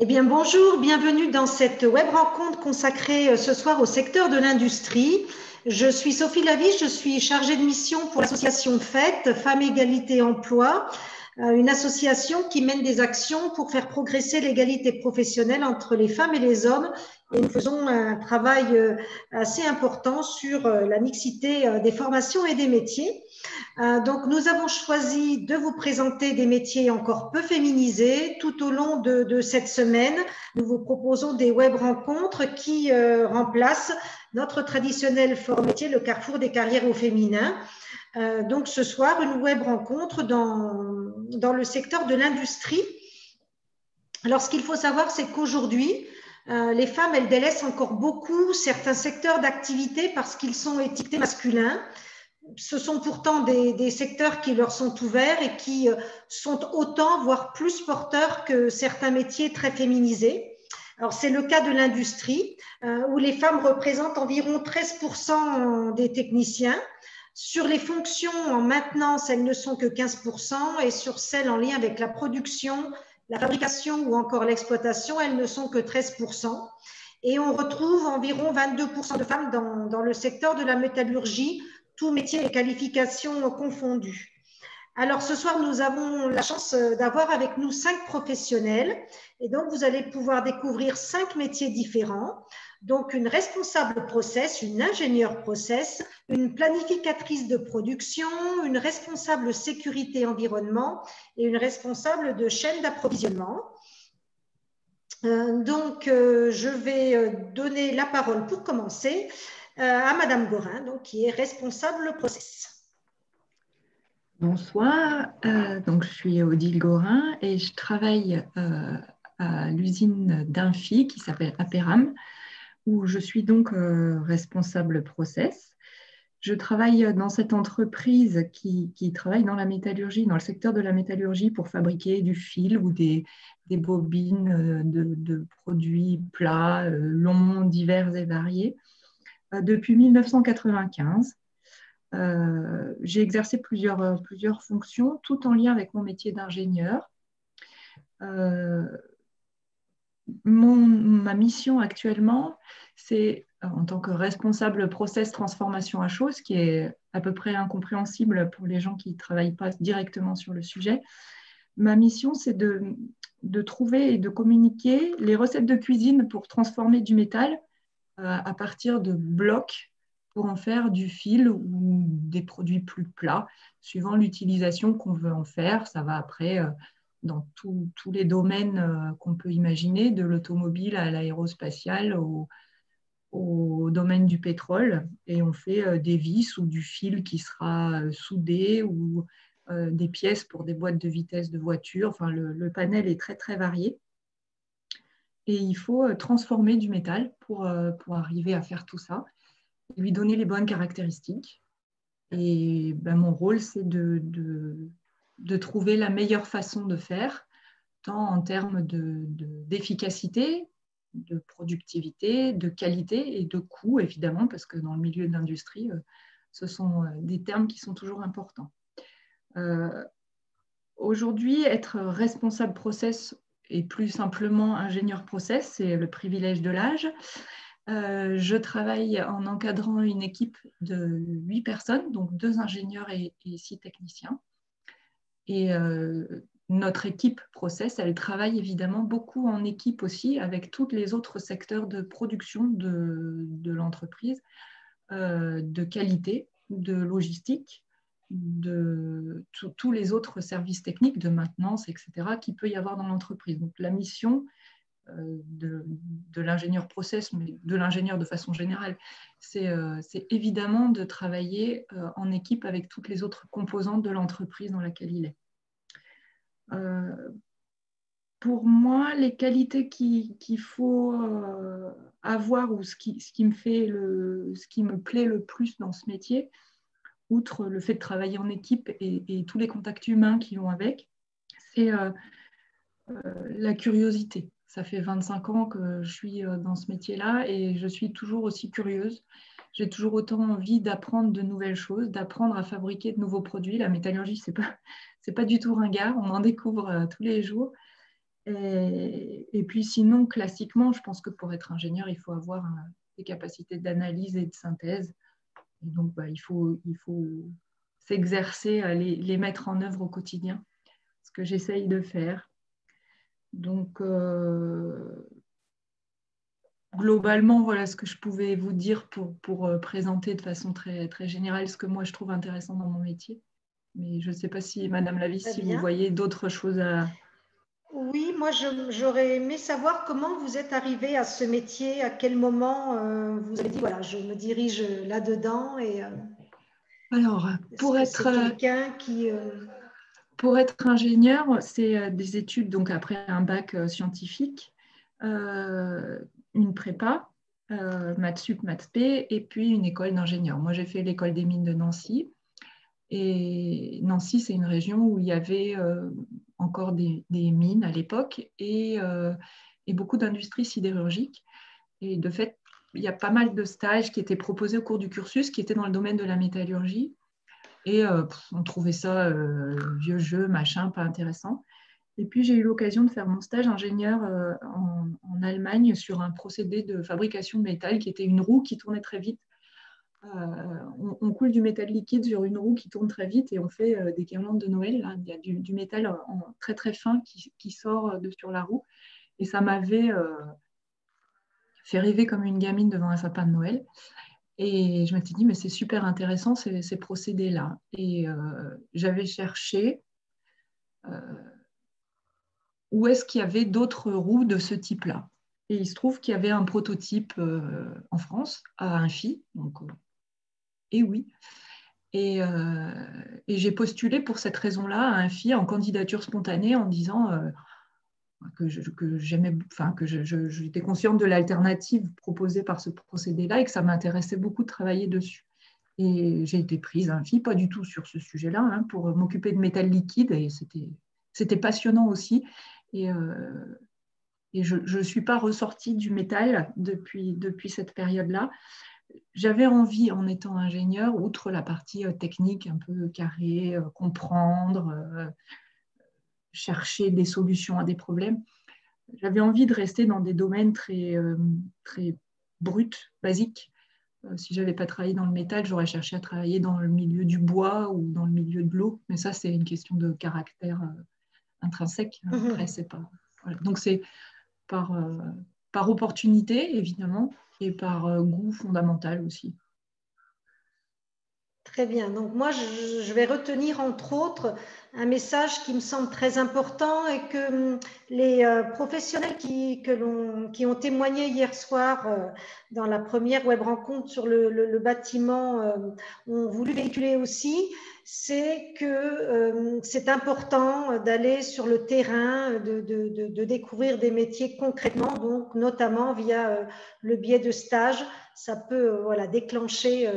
Eh bien, bonjour, bienvenue dans cette web rencontre consacrée ce soir au secteur de l'industrie. Je suis Sophie Lavie, je suis chargée de mission pour l'association FET, Femmes, Égalité, Emploi, une association qui mène des actions pour faire progresser l'égalité professionnelle entre les femmes et les hommes. Et nous faisons un travail assez important sur la mixité des formations et des métiers. Donc, nous avons choisi de vous présenter des métiers encore peu féminisés. Tout au long de cette semaine, nous vous proposons des web rencontres qui remplacent notre traditionnel forum métier, le carrefour des carrières au féminin. Donc, ce soir, une web rencontre dans le secteur de l'industrie. Alors, ce qu'il faut savoir, c'est qu'aujourd'hui, les femmes, elles délaissent encore beaucoup certains secteurs d'activité parce qu'ils sont étiquetés masculins. Ce sont pourtant des secteurs qui leur sont ouverts et qui sont autant, voire plus porteurs que certains métiers très féminisés. Alors, c'est le cas de l'industrie, où les femmes représentent environ 13% des techniciens. Sur les fonctions en maintenance, elles ne sont que 15%, et sur celles en lien avec la production, la fabrication ou encore l'exploitation, elles ne sont que 13%. Et on retrouve environ 22% de femmes dans le secteur de la métallurgie, tous métiers et qualifications confondues. Alors ce soir, nous avons la chance d'avoir avec nous 5 professionnels et donc vous allez pouvoir découvrir 5 métiers différents. Donc une responsable process, une ingénieure process, une planificatrice de production, une responsable sécurité environnement et une responsable de chaîne d'approvisionnement. Donc je vais donner la parole pour commencer à Madame Gorin, donc, qui est responsable process. Bonsoir, donc je suis Odile Gorin et je travaille à l'usine d'Infi qui s'appelle Aperam, où je suis donc responsable process. Je travaille dans cette entreprise qui travaille dans la métallurgie, dans le secteur de la métallurgie pour fabriquer du fil ou des bobines de produits plats, longs, divers et variés, depuis 1995. J'ai exercé plusieurs fonctions, tout en lien avec mon métier d'ingénieur. Ma mission actuellement, c'est en tant que responsable process transformation à chaud, ce qui est à peu près incompréhensible pour les gens qui ne travaillent pas directement sur le sujet. Ma mission, c'est de trouver et de communiquer les recettes de cuisine pour transformer du métal à partir de blocs pour en faire du fil ou des produits plus plats, suivant l'utilisation qu'on veut en faire. Ça va après dans tous les domaines qu'on peut imaginer, de l'automobile à l'aérospatial, au domaine du pétrole. Et on fait des vis ou du fil qui sera soudé ou des pièces pour des boîtes de vitesse de voiture. Enfin, le panel est très, très varié. Et il faut transformer du métal pour arriver à faire tout ça, lui donner les bonnes caractéristiques. Et mon rôle, c'est de trouver la meilleure façon de faire, tant en termes d'efficacité, de productivité, de qualité et de coût, évidemment, parce que dans le milieu de l'industrie, ce sont des termes qui sont toujours importants. Aujourd'hui, être responsable process et plus simplement ingénieur process, c'est le privilège de l'âge. Je travaille en encadrant une équipe de 8 personnes, donc 2 ingénieurs et 6 techniciens. Et notre équipe process, elle travaille évidemment beaucoup en équipe aussi avec tous les autres secteurs de production de l'entreprise, de qualité, de logistique, de tous les autres services techniques de maintenance, etc., qu'il peut y avoir dans l'entreprise. Donc la mission de l'ingénieur process, mais de l'ingénieur de façon générale, c'est évidemment de travailler en équipe avec toutes les autres composantes de l'entreprise dans laquelle il est. Pour moi, les qualités qu'il faut avoir ou ce qui me plaît le plus dans ce métier, outre le fait de travailler en équipe et tous les contacts humains qui vont avec, c'est la curiosité. Ça fait 25 ans que je suis dans ce métier-là et je suis toujours aussi curieuse. J'ai toujours autant envie d'apprendre de nouvelles choses, d'apprendre à fabriquer de nouveaux produits. La métallurgie, c'est pas du tout ringard, on en découvre tous les jours. Et puis sinon, classiquement, je pense que pour être ingénieur, il faut avoir des capacités d'analyse et de synthèse. Et donc, il faut s'exercer à les mettre en œuvre au quotidien, ce que j'essaye de faire. Donc, globalement, voilà ce que je pouvais vous dire pour présenter de façon très, très générale ce que moi je trouve intéressant dans mon métier. Mais je ne sais pas si, Madame Lavis, Très si vous bien. voyez d'autres choses à... Oui, moi j'aurais aimé savoir comment vous êtes arrivé à ce métier, à quel moment vous avez dit voilà, je me dirige là-dedans et Alors, est-ce que c'est quelqu'un qui pour être ingénieur, c'est des études, donc après un bac scientifique, une prépa, maths sup, maths p, et puis une école d'ingénieur. Moi, j'ai fait l'école des mines de Nancy. Et Nancy, c'est une région où il y avait encore des mines à l'époque et beaucoup d'industries sidérurgiques. Et de fait, il y a pas mal de stages qui étaient proposés au cours du cursus qui étaient dans le domaine de la métallurgie. Et on trouvait ça vieux jeu, machin, pas intéressant. Et puis, j'ai eu l'occasion de faire mon stage ingénieur en Allemagne sur un procédé de fabrication de métal qui était une roue qui tournait très vite. On coule du métal liquide sur une roue qui tourne très vite et on fait des guirlandes de Noël. Là. Il y a du métal très très fin qui sort sur la roue. Et ça m'avait fait rêver comme une gamine devant un sapin de Noël. Et je m'étais dit, mais c'est super intéressant ces procédés-là. Et j'avais cherché où est-ce qu'il y avait d'autres roues de ce type-là. Et il se trouve qu'il y avait un prototype en France, à Infy. Donc, et oui. Et j'ai postulé pour cette raison-là à Infy en candidature spontanée en disant que j'aimais, enfin, que j'étais consciente de l'alternative proposée par ce procédé-là et que ça m'intéressait beaucoup de travailler dessus. Et j'ai été prise à Infy, pas du tout sur ce sujet-là, hein, pour m'occuper de métal liquide et c'était passionnant aussi. Et je ne suis pas ressortie du métal depuis cette période-là. J'avais envie, en étant ingénieur, outre la partie technique, un peu carrée, comprendre, chercher des solutions à des problèmes, j'avais envie de rester dans des domaines très, très bruts, basiques. Si je n'avais pas travaillé dans le métal, j'aurais cherché à travailler dans le milieu du bois ou dans le milieu de l'eau. Mais ça, c'est une question de caractère intrinsèque. Après, c'est pas... Voilà. Donc, c'est par, par opportunité, évidemment, et par goût fondamental aussi. Très bien. Donc moi, je vais retenir entre autres un message qui me semble très important et que les professionnels qui ont témoigné hier soir dans la première web rencontre sur le bâtiment ont voulu véhiculer aussi, c'est que c'est important d'aller sur le terrain, de découvrir des métiers concrètement, donc notamment via le biais de stages. Ça peut voilà, déclencher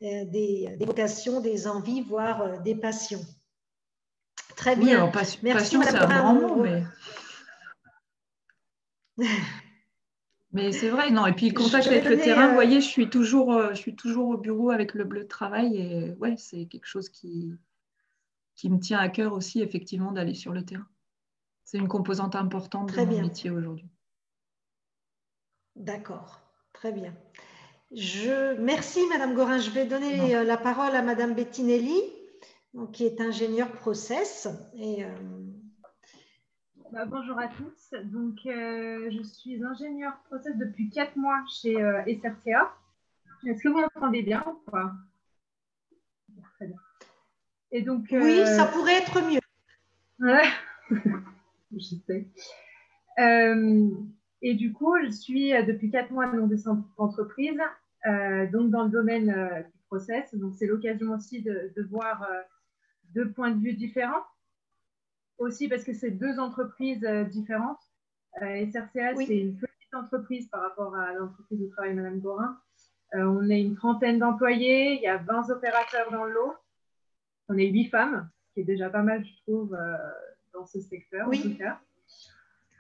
des vocations, des envies, voire des passions. Très Oui, bien. alors Merci, passion, c'est Madame un grand Gorin. mot, mais c'est vrai. Non. Et puis, le contact Je vais avec le donner. terrain, vous voyez, je suis toujours au bureau avec le bleu de travail. Et ouais, c'est quelque chose qui me tient à cœur aussi, effectivement, d'aller sur le terrain. C'est une composante importante de Très mon bien. métier aujourd'hui. D'accord. Très bien. Merci, Madame Gorin. Je vais donner la parole à Madame Bettinelli, donc, qui est ingénieure process. Bonjour à tous. Donc, je suis ingénieure process depuis 4 mois chez SRCA. Est-ce que vous m'entendez bien ou pas? Très bien. Et donc, oui, ça pourrait être mieux. Je sais. Et du coup, je suis depuis 4 mois dans des entreprises, donc dans le domaine du process. Donc, c'est l'occasion aussi de voir 2 points de vue différents. Aussi parce que c'est 2 entreprises différentes. SRCA, Oui. c'est une petite entreprise par rapport à l'entreprise où travaille Madame Gorin. On est une trentaine d'employés, il y a 20 opérateurs dans le lot. On est 8 femmes, ce qui est déjà pas mal, je trouve, dans ce secteur, oui. en tout cas.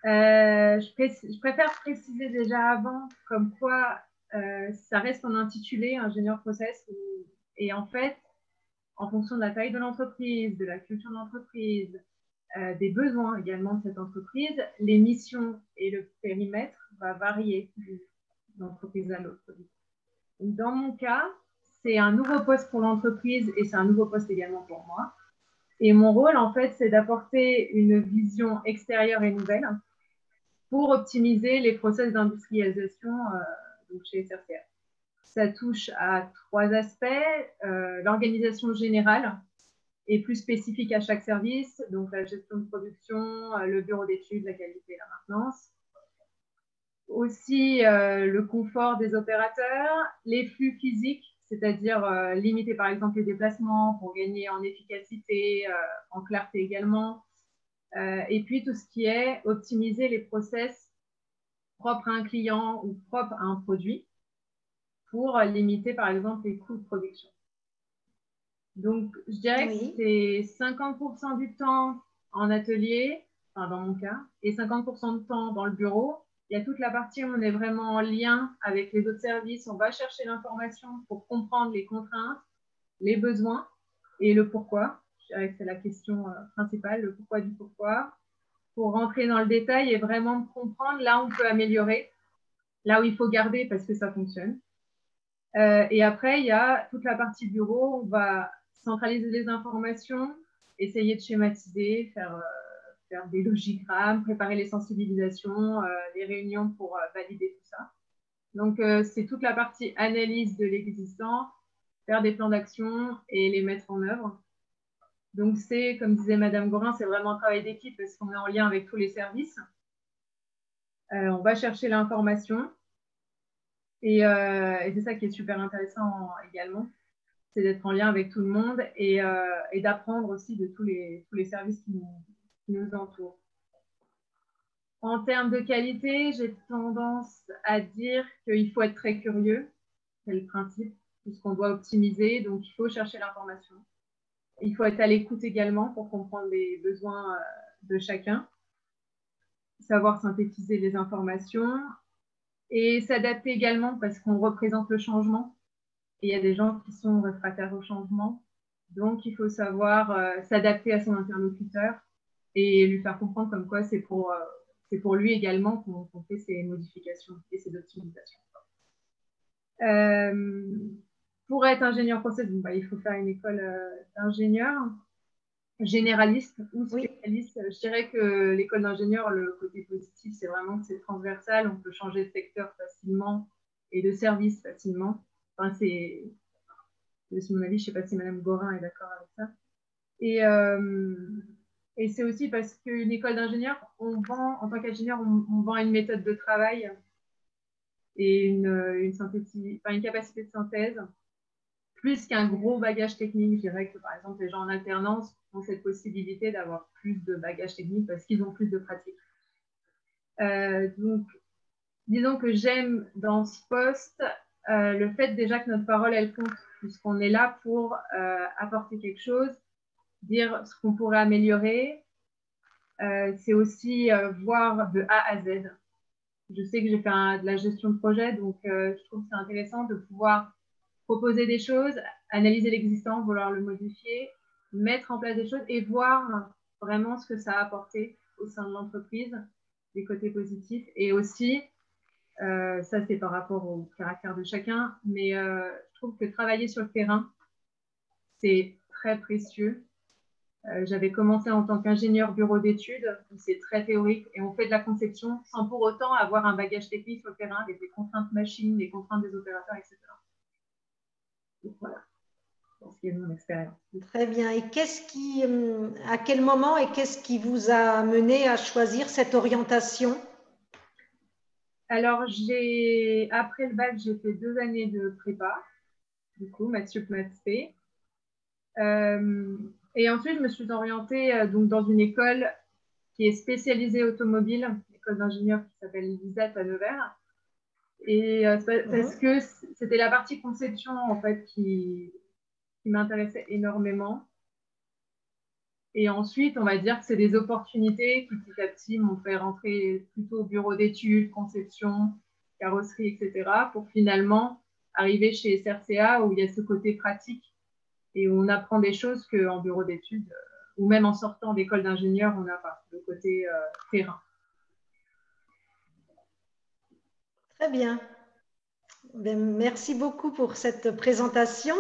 Je préfère préciser déjà avant, comme quoi ça reste en intitulé ingénieur process. Et en fait, en fonction de la taille de l'entreprise, de la culture de l'entreprise, des besoins également de cette entreprise, les missions et le périmètre va varier d'une entreprise à l'autre. Dans mon cas, c'est un nouveau poste pour l'entreprise et c'est un nouveau poste également pour moi. Et mon rôle, en fait, c'est d'apporter une vision extérieure et nouvelle pour optimiser les process d'industrialisation chez SRCA. Ça touche à 3 aspects. L'organisation générale est plus spécifique à chaque service, donc la gestion de production, le bureau d'études, la qualité et la maintenance. Aussi le confort des opérateurs, les flux physiques, c'est-à-dire limiter par exemple les déplacements pour gagner en efficacité, en clarté également. Et puis tout ce qui est optimiser les process propres à un client ou propres à un produit pour limiter par exemple les coûts de production. Donc je dirais que c'est 50% du temps en atelier, enfin dans mon cas, et 50% de temps dans le bureau. Il y a toute la partie où on est vraiment en lien avec les autres services, on va chercher l'information pour comprendre les contraintes, les besoins et le pourquoi. Je dirais que c'est la question principale, le pourquoi du pourquoi, pour rentrer dans le détail et vraiment comprendre là où on peut améliorer, là où il faut garder parce que ça fonctionne. Et après, il y a toute la partie bureau, on va centraliser les informations, essayer de schématiser, faire des logigrammes, préparer les sensibilisations, les réunions pour valider tout ça. Donc, c'est toute la partie analyse de l'existant, faire des plans d'action et les mettre en œuvre. Donc, c'est, comme disait Madame Gorin, c'est vraiment un travail d'équipe parce qu'on est en lien avec tous les services. On va chercher l'information et c'est ça qui est super intéressant également, c'est d'être en lien avec tout le monde et d'apprendre aussi de tous les services qui nous entourent. En termes de qualité, j'ai tendance à dire qu'il faut être très curieux, c'est le principe, puisqu'on doit optimiser, donc il faut chercher l'information. Il faut être à l'écoute également pour comprendre les besoins de chacun, savoir synthétiser les informations et s'adapter également parce qu'on représente le changement. Et il y a des gens qui sont réfractaires au changement, donc il faut savoir s'adapter à son interlocuteur et lui faire comprendre comme quoi c'est pour lui également qu'on fait ces modifications et ces optimisations. Pour être ingénieur process, il faut faire une école d'ingénieur généraliste ou spécialiste. Je dirais que l'école d'ingénieur, le côté positif, c'est vraiment que c'est transversal, on peut changer de secteur facilement et de service facilement. Enfin, c'est mon avis, je ne sais pas si Madame Gorin est d'accord avec ça. Et c'est aussi parce qu'une école d'ingénieur, en tant qu'ingénieur, on vend une méthode de travail et une capacité de synthèse, plus qu'un gros bagage technique. Je dirais que, par exemple, les gens en alternance ont cette possibilité d'avoir plus de bagage technique parce qu'ils ont plus de pratique. Donc, disons que j'aime dans ce poste le fait déjà que notre parole, elle compte, puisqu'on est là pour apporter quelque chose, dire ce qu'on pourrait améliorer. C'est aussi voir de A à Z. Je sais que j'ai fait de la gestion de projet, donc je trouve que c'est intéressant de pouvoir proposer des choses, analyser l'existant, vouloir le modifier, mettre en place des choses et voir vraiment ce que ça a apporté au sein de l'entreprise, des côtés positifs. Et aussi, ça c'est par rapport au caractère de chacun, mais je trouve que travailler sur le terrain, c'est très précieux. J'avais commencé en tant qu'ingénieur bureau d'études, c'est très théorique et on fait de la conception sans pour autant avoir un bagage technique sur le terrain avec des contraintes machines, des contraintes des opérateurs, etc. Donc voilà, pour ce qui est de mon expérience. Très bien. Et à quel moment et qu'est-ce qui vous a mené à choisir cette orientation? Alors, après le bac, j'ai fait 2 années de prépa, du coup, maths sup, maths spé. Et ensuite, je me suis orientée donc, dans une école qui est spécialisée automobile, une école d'ingénieur qui s'appelle l'ISAT à Nevers. Et parce que c'était la partie conception en fait qui m'intéressait énormément. Et ensuite, on va dire que c'est des opportunités qui petit à petit m'ont fait rentrer plutôt au bureau d'études, conception, carrosserie, etc. pour finalement arriver chez SRCA où il y a ce côté pratique et où on apprend des choses qu'en bureau d'études, ou même en sortant d'école d'ingénieur, on n'a pas le côté terrain. Très bien. Bien. Merci beaucoup pour cette présentation.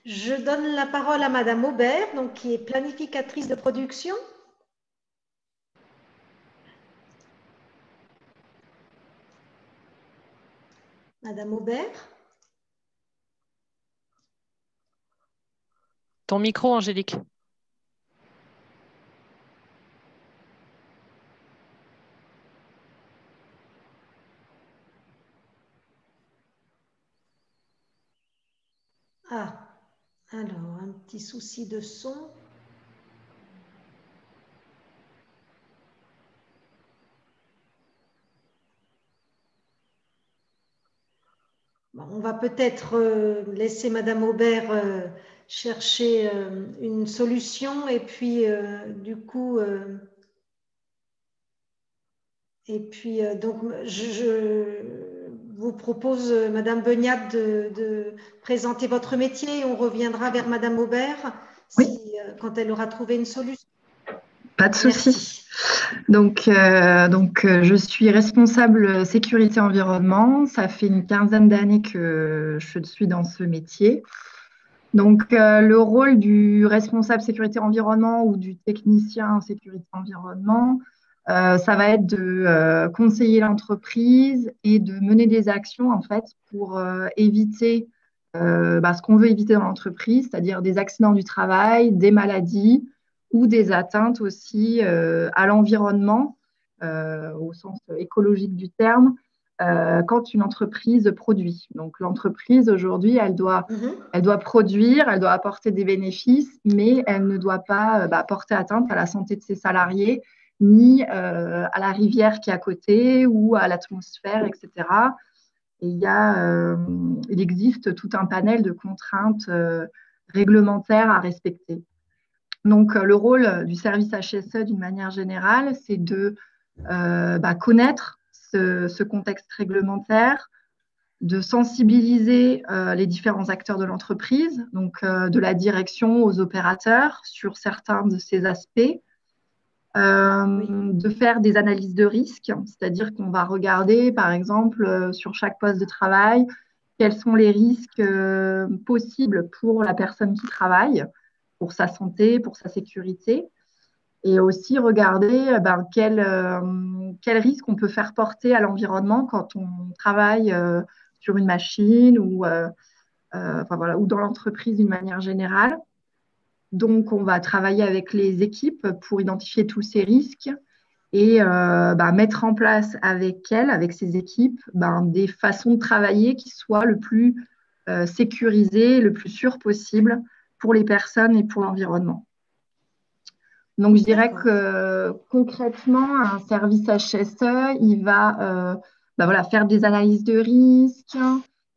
Je donne la parole à Madame Aubert, donc, qui est planificatrice de production. Madame Aubert. Ton micro, Angélique. Ah, alors, un petit souci de son. Bon, on va peut-être laisser Madame Aubert chercher une solution et puis du coup, donc je vous propose, Madame Beugnat, de présenter votre métier et on reviendra vers Madame Aubert quand elle aura trouvé une solution. Pas de souci. Donc, je suis responsable sécurité environnement. Ça fait une quinzaine d'années que je suis dans ce métier. Donc, le rôle du responsable sécurité environnement ou du technicien sécurité environnement, ça va être de conseiller l'entreprise et de mener des actions en fait pour éviter ce qu'on veut éviter dans l'entreprise, c'est-à-dire des accidents du travail, des maladies ou des atteintes aussi à l'environnement au sens écologique du terme quand une entreprise produit. Donc l'entreprise aujourd'hui, elle doit produire, elle doit apporter des bénéfices, mais elle ne doit pas porter atteinte à la santé de ses salariés ni à la rivière qui est à côté ou à l'atmosphère, etc. Et il existe tout un panel de contraintes réglementaires à respecter. Donc, le rôle du service HSE, d'une manière générale, c'est de connaître ce contexte réglementaire, de sensibiliser les différents acteurs de l'entreprise, donc de la direction aux opérateurs sur certains de ces aspects, de faire des analyses de risque, c'est-à-dire qu'on va regarder, par exemple, sur chaque poste de travail, quels sont les risques possibles pour la personne qui travaille, pour sa santé, pour sa sécurité, et aussi regarder quel risque on peut faire porter à l'environnement quand on travaille sur une machine ou dans l'entreprise d'une manière générale. Donc, on va travailler avec les équipes pour identifier tous ces risques et mettre en place avec elles, avec ces équipes, des façons de travailler qui soient le plus sécurisées, le plus sûr possible pour les personnes et pour l'environnement. Donc, je dirais que concrètement, un service HSE, il va faire des analyses de risques,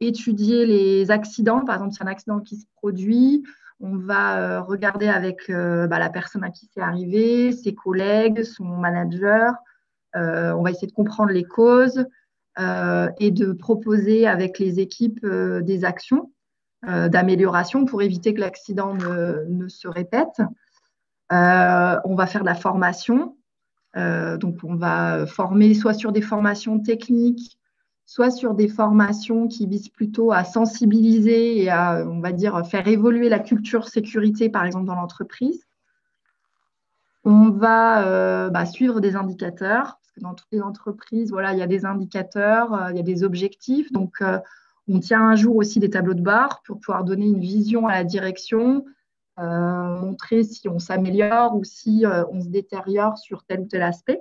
étudier les accidents. Par exemple, si un accident qui se produit, on va regarder avec la personne à qui c'est arrivé, ses collègues, son manager. On va essayer de comprendre les causes et de proposer avec les équipes des actions d'amélioration pour éviter que l'accident ne se répète. On va faire de la formation. Donc, on va former soit sur des formations techniques, soit sur des formations qui visent plutôt à sensibiliser et à, on va dire, faire évoluer la culture sécurité, par exemple, dans l'entreprise. On va suivre des indicateurs, parce que dans toutes les entreprises, il y a des indicateurs, il y a des objectifs. Donc, on tient un jour aussi des tableaux de bord pour pouvoir donner une vision à la direction, montrer si on s'améliore ou si on se détériore sur tel ou tel aspect.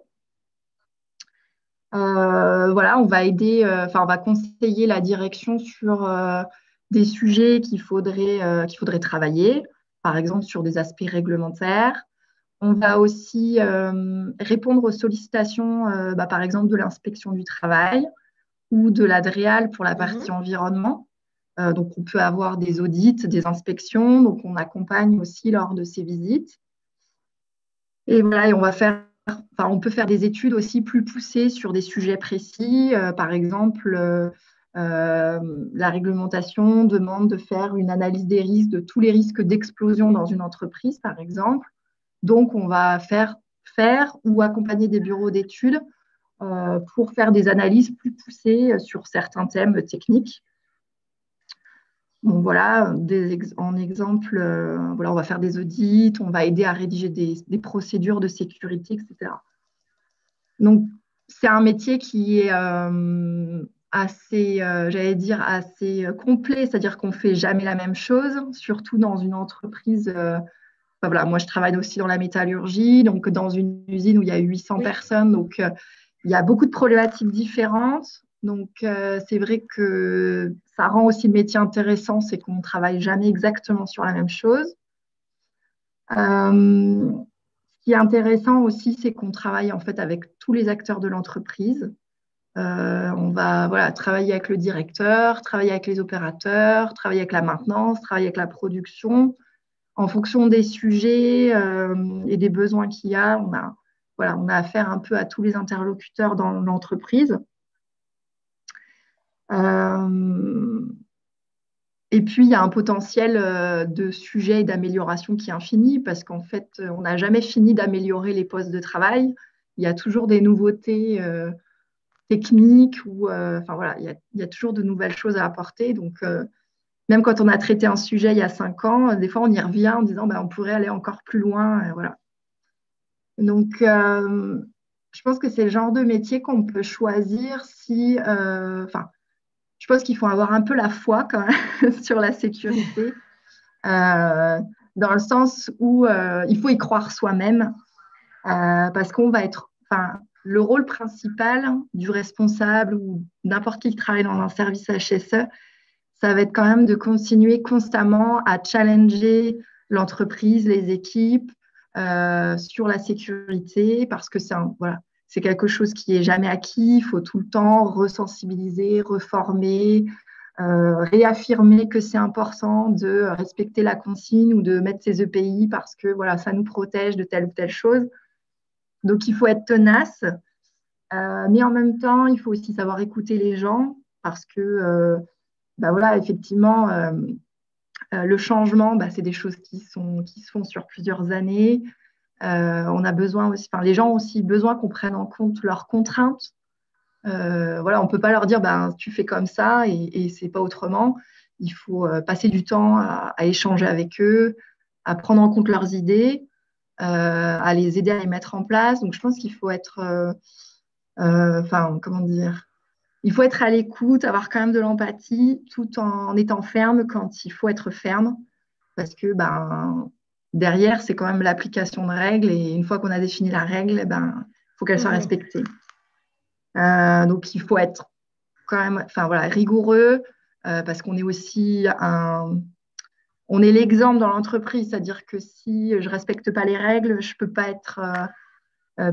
On va conseiller la direction sur des sujets qu'il faudrait travailler, par exemple sur des aspects réglementaires. On va aussi répondre aux sollicitations, par exemple de l'inspection du travail ou de la DREAL pour la partie environnement. Donc, on peut avoir des audits, des inspections. Donc, on accompagne aussi lors de ces visites. Et voilà, et on peut faire des études aussi plus poussées sur des sujets précis. Par exemple, la réglementation demande de faire une analyse des risques, de tous les risques d'explosion dans une entreprise, par exemple. Donc, on va faire ou accompagner des bureaux d'études pour faire des analyses plus poussées sur certains thèmes techniques. Bon, voilà, en exemple, voilà, on va faire des audits, on va aider à rédiger des procédures de sécurité, etc. Donc, c'est un métier qui est assez, j'allais dire, assez complet, c'est-à-dire qu'on ne fait jamais la même chose, surtout dans une entreprise. Voilà, moi, je travaille aussi dans la métallurgie, donc dans une usine où il y a 800 personnes, donc il y a beaucoup de problématiques différentes. Donc, c'est vrai que ça rend aussi le métier intéressant, c'est qu'on ne travaille jamais exactement sur la même chose. Ce qui est intéressant aussi, c'est qu'on travaille en fait avec tous les acteurs de l'entreprise. On va travailler avec le directeur, travailler avec les opérateurs, travailler avec la maintenance, travailler avec la production. En fonction des sujets et des besoins qu'il y a, on a affaire un peu à tous les interlocuteurs dans l'entreprise. Et puis, il y a un potentiel de sujets et d'amélioration qui est infini parce qu'en fait, on n'a jamais fini d'améliorer les postes de travail. Il y a toujours des nouveautés techniques voilà, il y a toujours de nouvelles choses à apporter. Donc, même quand on a traité un sujet il y a 5 ans, des fois, on y revient en disant on pourrait aller encore plus loin. Voilà. Donc, je pense que c'est le genre de métier qu'on peut choisir si, je pense qu'il faut avoir un peu la foi quand même sur la sécurité, dans le sens où il faut y croire soi-même, parce qu'on va être, le rôle principal du responsable ou n'importe qui travaille dans un service HSE, ça va être quand même de continuer constamment à challenger l'entreprise, les équipes sur la sécurité, parce que c'est quelque chose qui n'est jamais acquis. Il faut tout le temps resensibiliser, reformer, réaffirmer que c'est important de respecter la consigne ou de mettre ses EPI parce que voilà, ça nous protège de telle ou telle chose. Donc, il faut être tenace, mais en même temps, il faut aussi savoir écouter les gens parce que voilà, effectivement, le changement, c'est des choses qui se font sur plusieurs années. On a besoin aussi, les gens ont aussi besoin qu'on prenne en compte leurs contraintes. Voilà, on ne peut pas leur dire tu fais comme ça et c'est pas autrement. Il faut passer du temps à échanger avec eux, à prendre en compte leurs idées, à les aider à les mettre en place. Donc, je pense qu'il faut être, comment dire, il faut être à l'écoute, avoir quand même de l'empathie, tout en étant ferme quand il faut être ferme, parce que derrière, c'est quand même l'application de règles, et une fois qu'on a défini la règle, il faut qu'elle soit respectée. Donc, il faut être quand même rigoureux, parce qu'on est aussi on est l'exemple dans l'entreprise, c'est-à-dire que si je ne respecte pas les règles, je ne peux pas être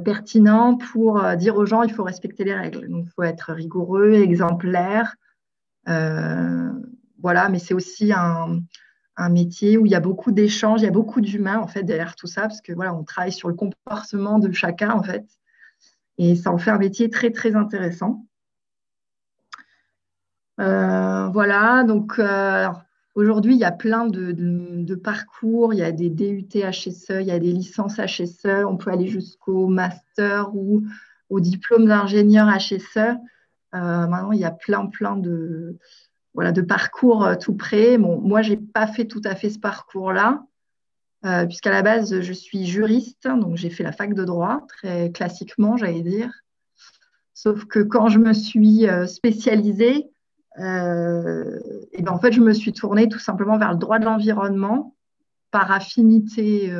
pertinent pour dire aux gens il faut respecter les règles. Donc, il faut être rigoureux, exemplaire. Voilà, mais c'est aussi un métier où il y a beaucoup d'échanges, il y a beaucoup d'humains en fait derrière tout ça, parce que voilà, on travaille sur le comportement de chacun en fait, et ça en fait un métier très très intéressant. Voilà, donc aujourd'hui, il y a plein de parcours, il y a des DUT HSE, il y a des licences HSE, on peut aller jusqu'au master ou au diplôme d'ingénieur HSE. Maintenant, il y a plein de parcours tout près. Bon, moi, je n'ai pas fait tout à fait ce parcours-là, puisqu'à la base, je suis juriste, donc j'ai fait la fac de droit, très classiquement, j'allais dire. Sauf que quand je me suis spécialisée, en fait, je me suis tournée tout simplement vers le droit de l'environnement par affinité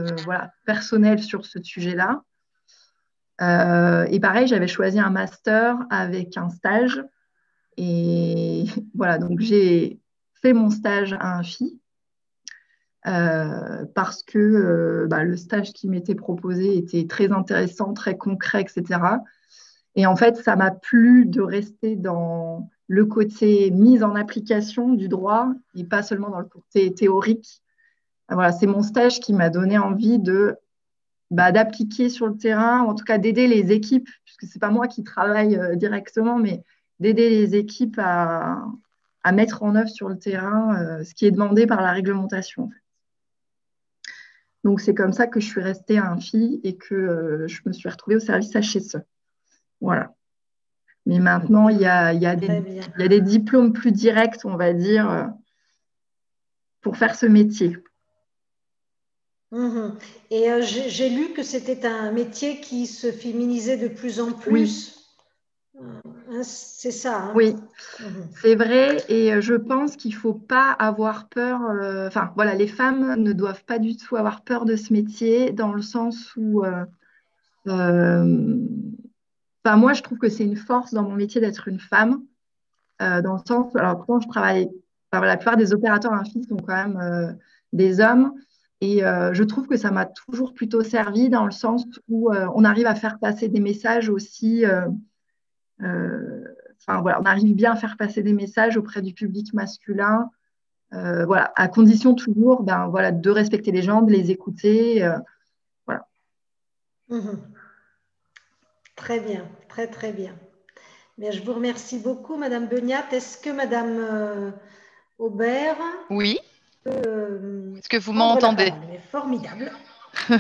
personnelle sur ce sujet-là. Et pareil, j'avais choisi un master avec un stage. Et voilà, donc j'ai fait mon stage à Infi parce que le stage qui m'était proposé était très intéressant, très concret, etc. Et en fait, ça m'a plu de rester dans le côté mise en application du droit et pas seulement dans le côté théorique. Voilà, c'est mon stage qui m'a donné envie d'appliquer sur le terrain, en tout cas d'aider les équipes, puisque ce n'est pas moi qui travaille directement, mais d'aider les équipes à mettre en œuvre sur le terrain ce qui est demandé par la réglementation. En fait. Donc, c'est comme ça que je suis restée à Infi et que je me suis retrouvée au service HSE. Voilà. Mais maintenant, il y a des diplômes plus directs, on va dire, pour faire ce métier. Mhm. Et j'ai lu que c'était un métier qui se féminisait de plus en Oui, plus. C'est ça, hein? oui, Mhm. c'est vrai. Et je pense qu'il ne faut pas avoir peur. Enfin, voilà, les femmes ne doivent pas du tout avoir peur de ce métier dans le sens où, enfin, moi, je trouve que c'est une force dans mon métier d'être une femme. Dans le sens, alors quand je travaille, enfin, la plupart des opérateurs Infi sont quand même des hommes. Et je trouve que ça m'a toujours plutôt servi dans le sens où on arrive à faire passer des messages aussi. Euh, enfin, voilà, on arrive bien à faire passer des messages auprès du public masculin. Voilà, à condition toujours ben, voilà, de respecter les gens, de les écouter. Voilà. Mhm. Très bien, très très bien. Bien, je vous remercie beaucoup, Madame Beniat. Est-ce que Madame Aubert Oui, peut est-ce que vous prendre la m'entendez? parole? Mais formidable.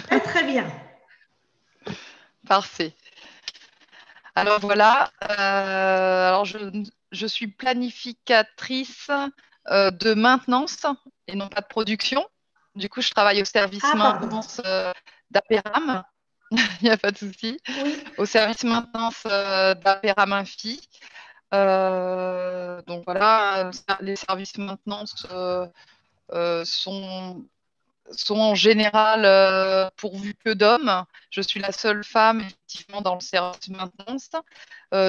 Très très bien. Parfait. Alors voilà, alors je suis planificatrice de maintenance et non pas de production. Du coup, je travaille au service Ah, pardon. maintenance d'Aperam. Il n'y a pas de souci. Oui. Au service maintenance d'Aperam Infi. Donc voilà, les services maintenance sont en général pourvus que d'hommes. Je suis la seule femme effectivement dans le service maintenance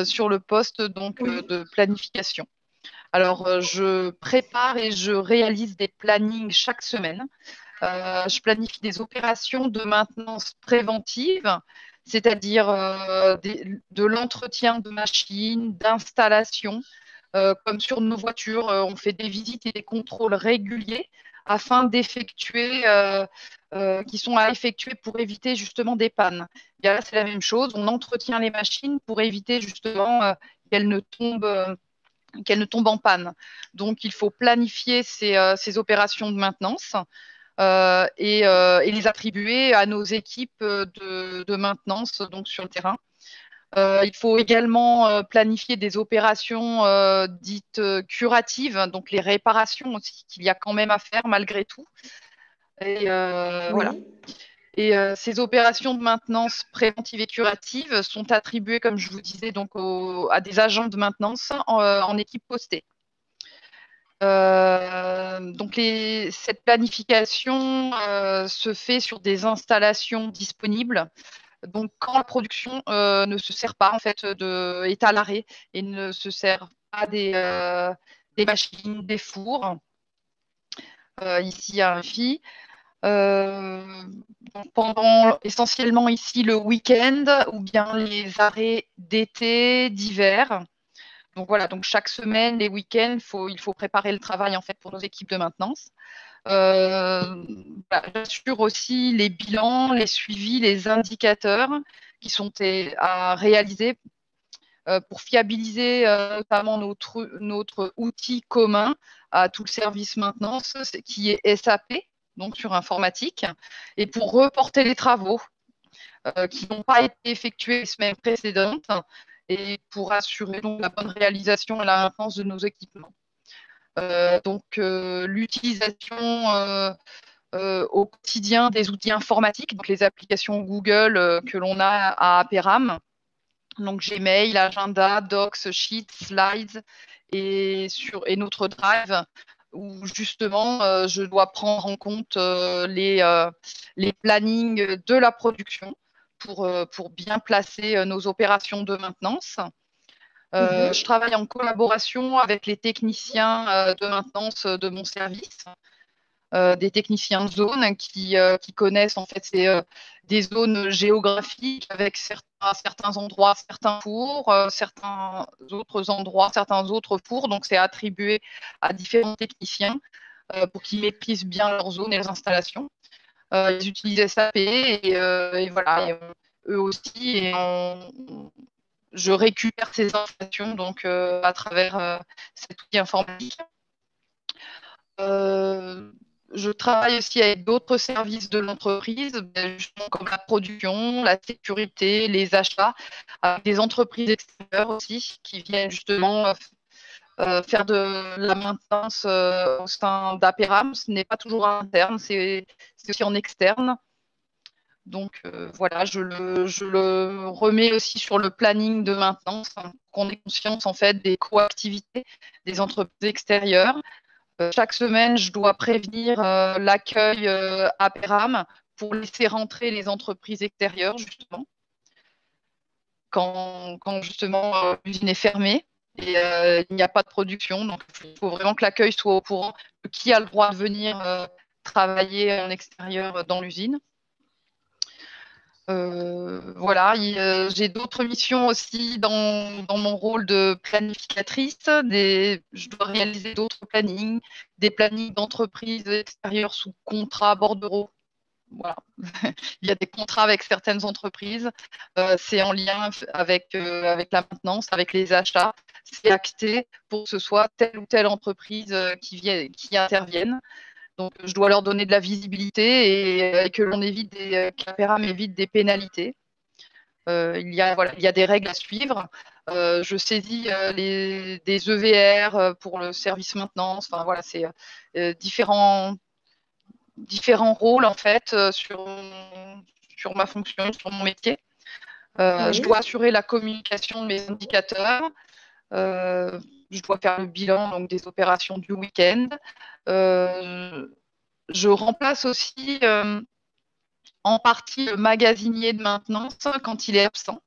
sur le poste donc Oui. de planification. Alors je prépare et je réalise des plannings chaque semaine. Je planifie des opérations de maintenance préventive, c'est-à-dire de l'entretien de machines, d'installation. Comme sur nos voitures, on fait des visites et des contrôles réguliers afin d'effectuer, qui sont à effectuer pour éviter justement des pannes. Et là, c'est la même chose. On entretient les machines pour éviter justement qu'elles ne tombent en panne. Donc, il faut planifier ces opérations de maintenance et les attribuer à nos équipes de maintenance donc sur le terrain. Il faut également planifier des opérations dites curatives, donc les réparations aussi qu'il y a quand même à faire malgré tout. Et voilà. Oui. Et ces opérations de maintenance préventive et curative sont attribuées, comme je vous disais, donc à des agents de maintenance en équipe postée. Donc cette planification se fait sur des installations disponibles. Donc quand la production ne se sert pas en fait est à l'arrêt et ne se sert pas des machines, des fours, ici à Infi. Pendant essentiellement ici le week-end ou bien les arrêts d'été, d'hiver. Donc voilà, donc chaque semaine, les week-ends, il faut préparer le travail en fait pour nos équipes de maintenance. J'assure aussi les bilans, les suivis, les indicateurs qui sont à réaliser pour fiabiliser notamment notre outil commun à tout le service maintenance qui est SAP, donc sur informatique, et pour reporter les travaux qui n'ont pas été effectués les semaines précédentes et pour assurer donc la bonne réalisation et la maintenance de nos équipements. L'utilisation au quotidien des outils informatiques, donc les applications Google que l'on a à Aperam, donc Gmail, Agenda, Docs, Sheets, Slides et notre Drive, où justement je dois prendre en compte les plannings de la production pour bien placer nos opérations de maintenance. Je travaille en collaboration avec les techniciens de maintenance de mon service, des techniciens de zone qui connaissent en fait des zones géographiques avec certains endroits, certains fours, certains autres endroits, certains autres fours. Donc, c'est attribué à différents techniciens pour qu'ils maîtrisent bien leur zone et leurs installations. Ils utilisent SAP et voilà, eux aussi. Je récupère ces informations donc à travers cet outil informatique. je travaille aussi avec d'autres services de l'entreprise, justement comme la production, la sécurité, les achats, avec des entreprises extérieures aussi qui viennent justement faire de la maintenance au sein d'Aperam. Ce n'est pas toujours interne, c'est aussi en externe. Donc voilà, je le remets aussi sur le planning de maintenance, hein, qu'on ait conscience en fait des coactivités des entreprises extérieures. Chaque semaine, je dois prévenir l'accueil Aperam pour laisser rentrer les entreprises extérieures, justement, quand justement l'usine est fermée et il n'y a pas de production. Donc, il faut vraiment que l'accueil soit au courant de qui a le droit de venir travailler en extérieur dans l'usine. Voilà, j'ai d'autres missions aussi dans mon rôle de planificatrice. Je dois réaliser d'autres plannings, des plannings d'entreprises extérieures sous contrat bordereau. Voilà. Il y a des contrats avec certaines entreprises. C'est en lien avec la maintenance, avec les achats. C'est acté pour que ce soit telle ou telle entreprise qui intervienne. Donc, je dois leur donner de la visibilité et que l'on évite qu'Aperam évite des pénalités. Il y a des règles à suivre. Je saisis des EVR pour le service maintenance. Enfin, voilà, c'est différents rôles en fait sur ma fonction, sur mon métier. Oui. Je dois assurer la communication de mes indicateurs. Je dois faire le bilan donc, des opérations du week-end. Je remplace aussi en partie le magasinier de maintenance quand il est absent,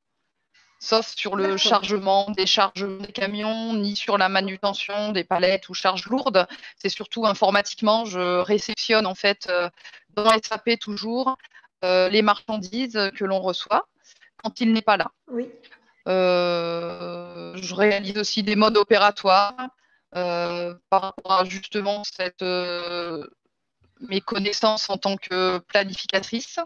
sauf sur le chargement, déchargement des camions, ni sur la manutention des palettes ou charges lourdes. C'est surtout informatiquement, je réceptionne en fait dans SAP toujours les marchandises que l'on reçoit quand il n'est pas là. Oui. Je réalise aussi des modes opératoires par rapport à justement mes connaissances en tant que planificatrice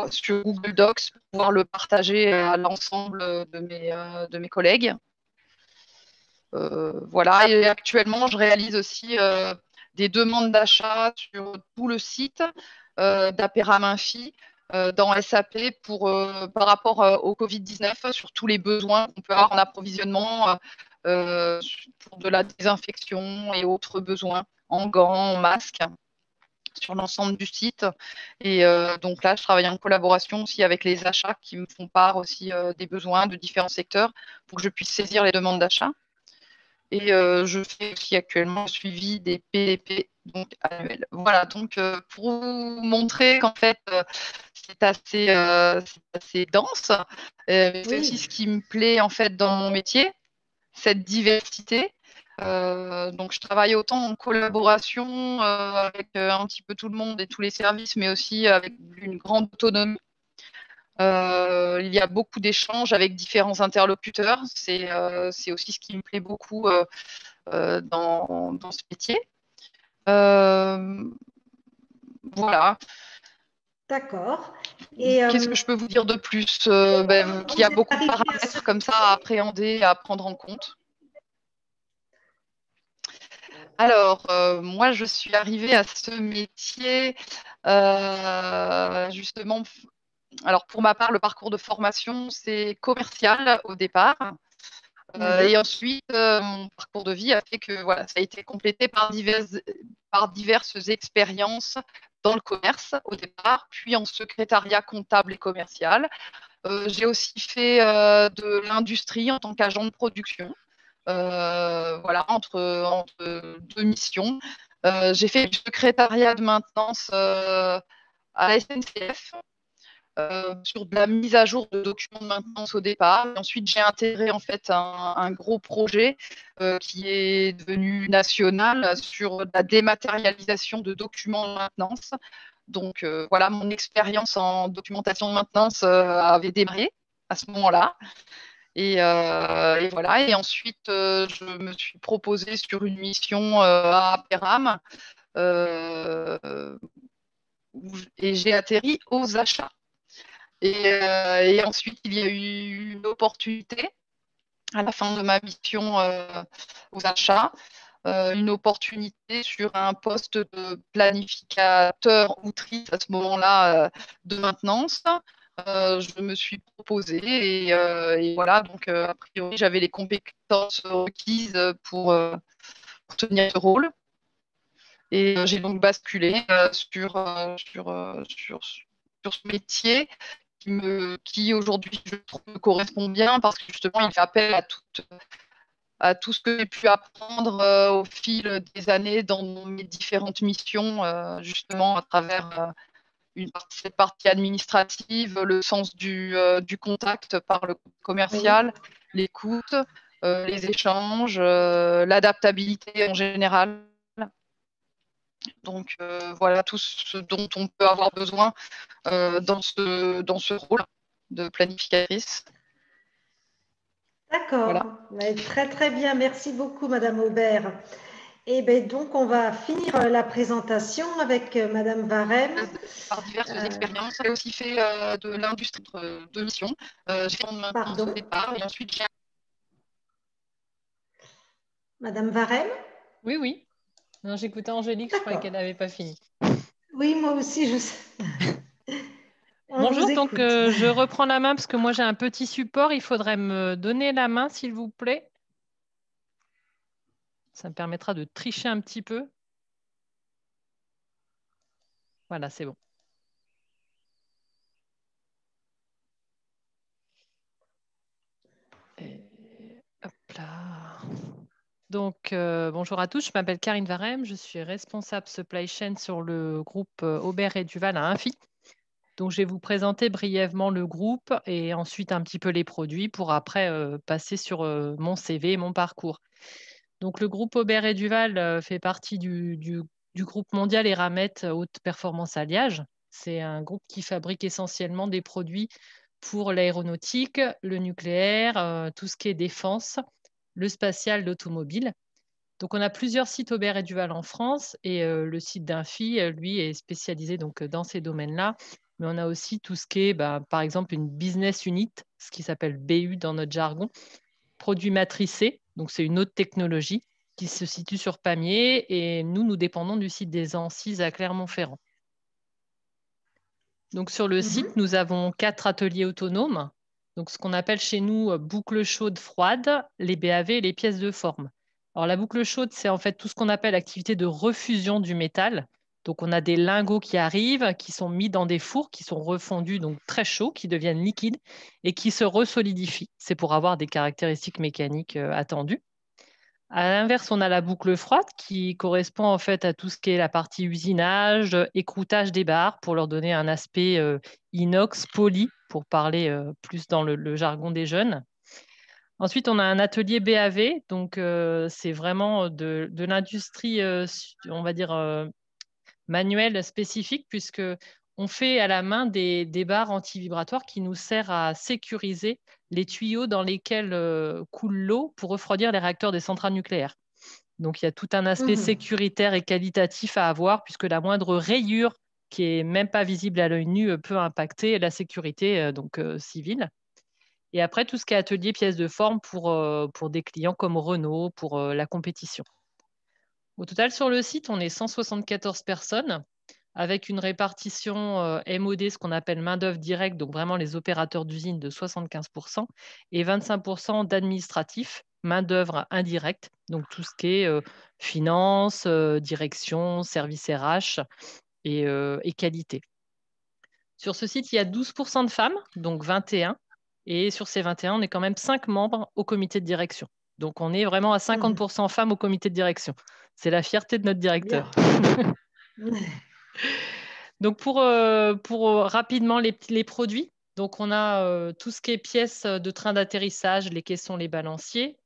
sur Google Docs pour pouvoir le partager à l'ensemble de mes collègues. Voilà, et actuellement, je réalise aussi des demandes d'achat sur tout le site d'Aperam Infi dans SAP par rapport au Covid-19, sur tous les besoins qu'on peut avoir en approvisionnement pour de la désinfection et autres besoins en gants, en masques sur l'ensemble du site. Et donc là, je travaille en collaboration aussi avec les achats qui me font part aussi des besoins de différents secteurs pour que je puisse saisir les demandes d'achat. Et je fais aussi actuellement le suivi des PDP donc annuels. Voilà, donc pour vous montrer qu'en fait, c'est assez dense. C'est aussi ce qui me plaît en fait dans mon métier, cette diversité. Donc, je travaille autant en collaboration avec un petit peu tout le monde et tous les services, mais aussi avec une grande autonomie. Il y a beaucoup d'échanges avec différents interlocuteurs. C'est aussi ce qui me plaît beaucoup dans ce métier. Voilà. D'accord. Qu'est-ce que je peux vous dire de plus qu'il y a beaucoup de paramètres comme ça à appréhender, à prendre en compte. Alors, moi, je suis arrivée à ce métier justement. Alors, pour ma part, le parcours de formation, c'est commercial au départ. Et ensuite, mon parcours de vie a fait que voilà, ça a été complété par diverses expériences dans le commerce au départ, puis en secrétariat comptable et commercial. J'ai aussi fait de l'industrie en tant qu'agent de production. Voilà, entre deux missions. J'ai fait du secrétariat de maintenance à la SNCF sur de la mise à jour de documents de maintenance au départ. Et ensuite, j'ai intégré en fait un gros projet qui est devenu national sur la dématérialisation de documents de maintenance. Donc voilà, mon expérience en documentation de maintenance avait démarré à ce moment-là. Et voilà. Et ensuite, je me suis proposée sur une mission à Aperam et j'ai atterri aux achats. Et ensuite, il y a eu une opportunité à la fin de ma mission aux achats une opportunité sur un poste de planificateur outrice à ce moment-là de maintenance. Je me suis proposée et voilà, donc a priori j'avais les compétences requises pour tenir ce rôle. Et j'ai donc basculé sur ce métier qui aujourd'hui, je trouve, me correspond bien parce que justement, il fait appel à tout ce que j'ai pu apprendre au fil des années dans mes différentes missions, justement à travers cette partie administrative, le sens du contact par le commercial, l'écoute, les échanges, l'adaptabilité en général. Donc voilà tout ce dont on peut avoir besoin dans ce rôle de planificatrice. D'accord. Voilà. Très très bien. Merci beaucoup, Madame Aubert. Et ben donc on va finir la présentation avec Madame Varem. Par diverses expériences, j'ai aussi fait de l'industrie de mission. J'ai fait de maintenance au départ et ensuite j'ai. Madame Varem? Oui, oui. Non, j'écoutais Angélique, je croyais qu'elle n'avait pas fini. Oui, moi aussi, je sais. Bonjour, donc je reprends la main parce que moi j'ai un petit support. Il faudrait me donner la main, s'il vous plaît. Ça me permettra de tricher un petit peu. Voilà, c'est bon. Et hop là. Donc, bonjour à tous, je m'appelle Karine Varem, je suis responsable supply chain sur le groupe Aubert et Duval à Infi. Donc, je vais vous présenter brièvement le groupe et ensuite un petit peu les produits pour après passer sur mon CV et mon parcours. Donc, le groupe Aubert et Duval fait partie du groupe mondial Eramet Haute Performance Alliage. C'est un groupe qui fabrique essentiellement des produits pour l'aéronautique, le nucléaire, tout ce qui est défense, le spatial, l'automobile. Donc, on a plusieurs sites Aubert et Duval en France et le site d'Infi, lui, est spécialisé donc, dans ces domaines-là. Mais on a aussi tout ce qui est, par exemple, une business unit, ce qui s'appelle BU dans notre jargon, produits matricés. Donc, c'est une autre technologie qui se situe sur Pamiers et nous dépendons du site des Ancises à Clermont-Ferrand. Donc, sur le site, nous avons 4 ateliers autonomes. Donc, ce qu'on appelle chez nous boucle chaude froide, les BAV et les pièces de forme. Alors, la boucle chaude, c'est en fait tout ce qu'on appelle l'activité de refusion du métal. Donc, on a des lingots qui arrivent, qui sont mis dans des fours, qui sont refondus, donc très chauds, qui deviennent liquides et qui se resolidifient. C'est pour avoir des caractéristiques mécaniques attendues. À l'inverse, on a la boucle froide qui correspond en fait à tout ce qui est la partie usinage, écroutage des barres pour leur donner un aspect inox, poli, pour parler plus dans le jargon des jeunes. Ensuite, on a un atelier BAV, donc c'est vraiment de l'industrie, on va dire, manuelle spécifique, puisque on fait à la main des barres anti-vibratoires qui nous servent à sécuriser les tuyaux dans lesquels coule l'eau pour refroidir les réacteurs des centrales nucléaires. Donc, il y a tout un aspect sécuritaire et qualitatif à avoir, puisque la moindre rayure qui n'est même pas visible à l'œil nu peut impacter la sécurité civile. Et après, tout ce qui est atelier pièces de forme pour des clients comme Renault, pour la compétition. Au total, sur le site, on est 174 personnes avec une répartition MOD, ce qu'on appelle main-d'œuvre directe, donc vraiment les opérateurs d'usine de 75%, et 25% d'administratifs, main-d'œuvre indirecte, donc tout ce qui est finance, direction, service RH et qualité. Sur ce site, il y a 12% de femmes, donc 21, et sur ces 21, on est quand même 5 membres au comité de direction. Donc, on est vraiment à 50% femmes au comité de direction. C'est la fierté de notre directeur. Donc, pour rapidement les produits, donc on a tout ce qui est pièces de train d'atterrissage, les caissons, les balanciers.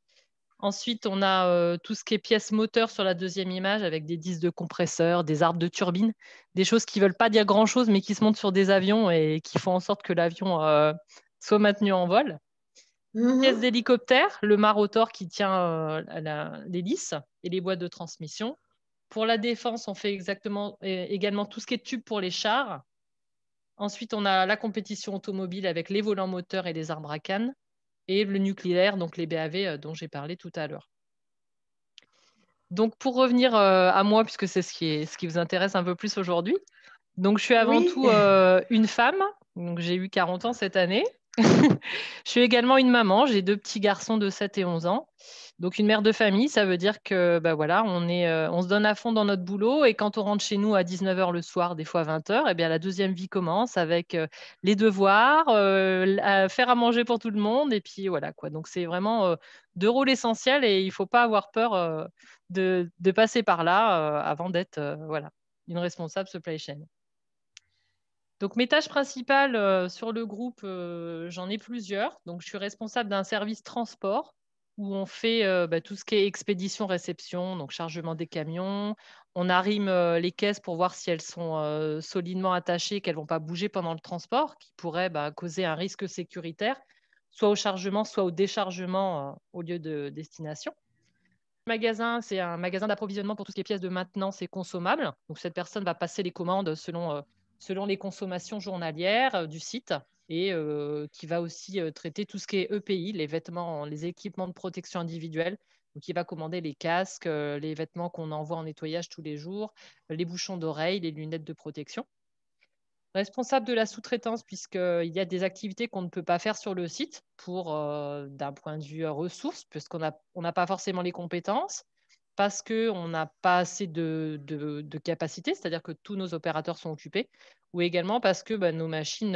Ensuite, on a tout ce qui est pièces moteurs sur la deuxième image avec des disques de compresseurs, des arbres de turbine, des choses qui ne veulent pas dire grand-chose, mais qui se montent sur des avions et qui font en sorte que l'avion soit maintenu en vol. Pièces d'hélicoptère, le mât rotor qui tient l'hélice et les boîtes de transmission. Pour la défense, on fait également tout ce qui est tube pour les chars. Ensuite, on a la compétition automobile avec les volants moteurs et les arbres à canne. Et le nucléaire, donc les BAV dont j'ai parlé tout à l'heure. Donc, pour revenir à moi, puisque c'est ce qui vous intéresse un peu plus aujourd'hui. Donc, je suis avant Oui. tout une femme. Donc, j'ai eu 40 ans cette année. Je suis également une maman. J'ai 2 petits garçons de 7 et 11 ans. Donc, une mère de famille, ça veut dire que bah, voilà, on se donne à fond dans notre boulot. Et quand on rentre chez nous à 19 h le soir, des fois 20 h, eh bien, la deuxième vie commence avec les devoirs, faire à manger pour tout le monde. Et puis, voilà quoi. Donc, c'est vraiment 2 rôles essentiels et il ne faut pas avoir peur de passer par là avant d'être voilà, une responsable supply chain. Donc, mes tâches principales sur le groupe, j'en ai plusieurs. Donc, je suis responsable d'un service transport où on fait tout ce qui est expédition-réception, donc chargement des camions. On arrime les caisses pour voir si elles sont solidement attachées, qu'elles ne vont pas bouger pendant le transport, qui pourrait causer un risque sécuritaire, soit au chargement, soit au déchargement au lieu de destination. Le magasin, c'est un magasin d'approvisionnement pour tout ce qui est pièces de maintenance et consommables. Donc, cette personne va passer les commandes selon les consommations journalières du site et qui va aussi traiter tout ce qui est EPI, les vêtements, les équipements de protection individuelle. Donc, il va commander les casques, les vêtements qu'on envoie en nettoyage tous les jours, les bouchons d'oreilles, les lunettes de protection. Responsable de la sous-traitance, puisqu'il y a des activités qu'on ne peut pas faire sur le site d'un point de vue ressources, puisqu'on n'a pas forcément les compétences, parce qu'on n'a pas assez de capacité, c'est-à-dire que tous nos opérateurs sont occupés, ou également parce que nos machines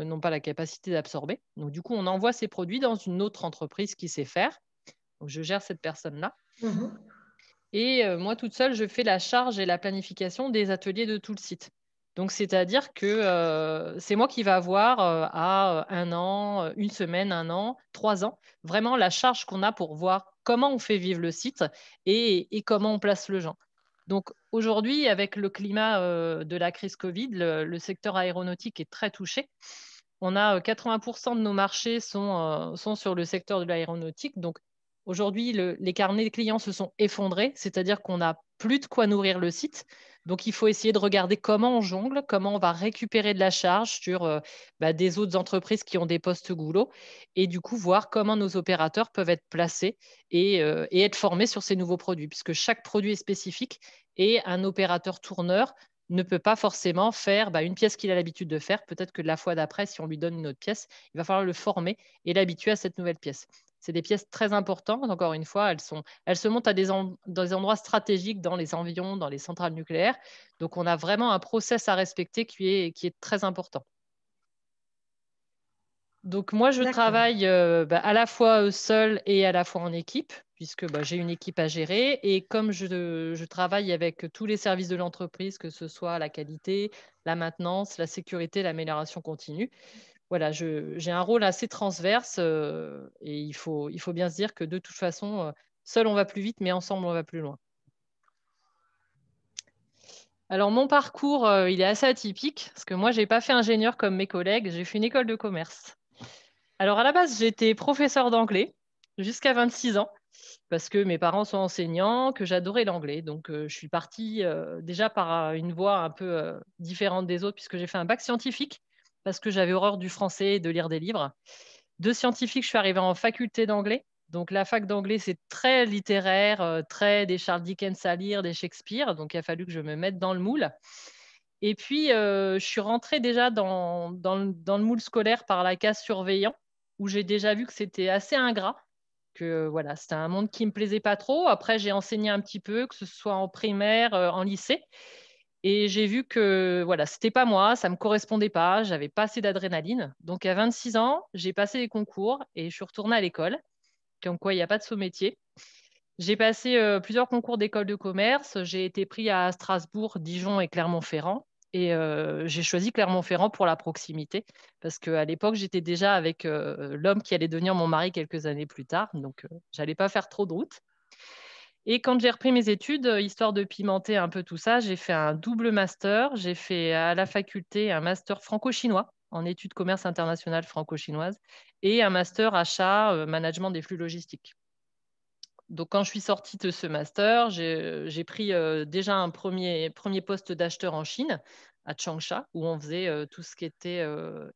n'ont pas la capacité d'absorber. Donc, du coup, on envoie ces produits dans une autre entreprise qui sait faire. Donc, je gère cette personne-là. Et moi, toute seule, je fais la charge et la planification des ateliers de tout le site. Donc, c'est-à-dire que c'est moi qui va avoir à 1 an, 1 semaine, 1 an, 3 ans, vraiment la charge qu'on a pour voir comment on fait vivre le site et comment on place le gens. Donc, aujourd'hui, avec le climat de la crise Covid, le secteur aéronautique est très touché. On a 80% de nos marchés sont sur le secteur de l'aéronautique. Donc, aujourd'hui, les carnets de clients se sont effondrés, c'est-à-dire qu'on n'a plus de quoi nourrir le site. Donc, il faut essayer de regarder comment on jongle, comment on va récupérer de la charge sur des autres entreprises qui ont des postes goulots et du coup, voir comment nos opérateurs peuvent être placés et être formés sur ces nouveaux produits, puisque chaque produit est spécifique et un opérateur tourneur ne peut pas forcément faire une pièce qu'il a l'habitude de faire. Peut-être que la fois d'après, si on lui donne une autre pièce, il va falloir le former et l'habituer à cette nouvelle pièce. C'est des pièces très importantes. Encore une fois, elles se montent dans des endroits stratégiques, dans les environs, dans les centrales nucléaires. Donc, on a vraiment un process à respecter qui est très important. Donc, moi, je travaille à la fois seule et à la fois en équipe, puisque j'ai une équipe à gérer. Et comme je travaille avec tous les services de l'entreprise, que ce soit la qualité, la maintenance, la sécurité, l'amélioration continue, voilà, j'ai un rôle assez transverse et il faut bien se dire que de toute façon, seul on va plus vite, mais ensemble on va plus loin. Alors mon parcours, il est assez atypique parce que moi, je n'ai pas fait ingénieur comme mes collègues, j'ai fait une école de commerce. Alors à la base, j'étais professeur d'anglais jusqu'à 26 ans parce que mes parents sont enseignants, que j'adorais l'anglais. Donc je suis partie déjà par une voie un peu différente des autres puisque j'ai fait un bac scientifique parce que j'avais horreur du français et de lire des livres. De scientifique, je suis arrivée en faculté d'anglais. Donc la fac d'anglais, c'est très littéraire, très des Charles Dickens à lire, des Shakespeare. Donc il a fallu que je me mette dans le moule. Et puis, je suis rentrée déjà dans le moule scolaire par la case surveillant, où j'ai déjà vu que c'était assez ingrat, que voilà, c'était un monde qui ne me plaisait pas trop. Après, j'ai enseigné un petit peu, que ce soit en primaire, en lycée. Et j'ai vu que voilà, c'était pas moi, ça me correspondait pas, j'avais pas assez d'adrénaline. Donc à 26 ans, j'ai passé les concours et je suis retournée à l'école, comme quoi il n'y a pas de saut métier. J'ai passé plusieurs concours d'école de commerce. J'ai été pris à Strasbourg, Dijon et Clermont-Ferrand. Et j'ai choisi Clermont-Ferrand pour la proximité, parce qu'à l'époque, j'étais déjà avec l'homme qui allait devenir mon mari quelques années plus tard. Donc, j'allais pas faire trop de route. Et quand j'ai repris mes études, histoire de pimenter un peu tout ça, j'ai fait un double master. J'ai fait à la faculté un master franco-chinois en études commerce internationales franco-chinoises et un master achat, management des flux logistiques. Donc, quand je suis sortie de ce master, j'ai pris déjà un premier poste d'acheteur en Chine, à Changsha, où on faisait tout ce qui était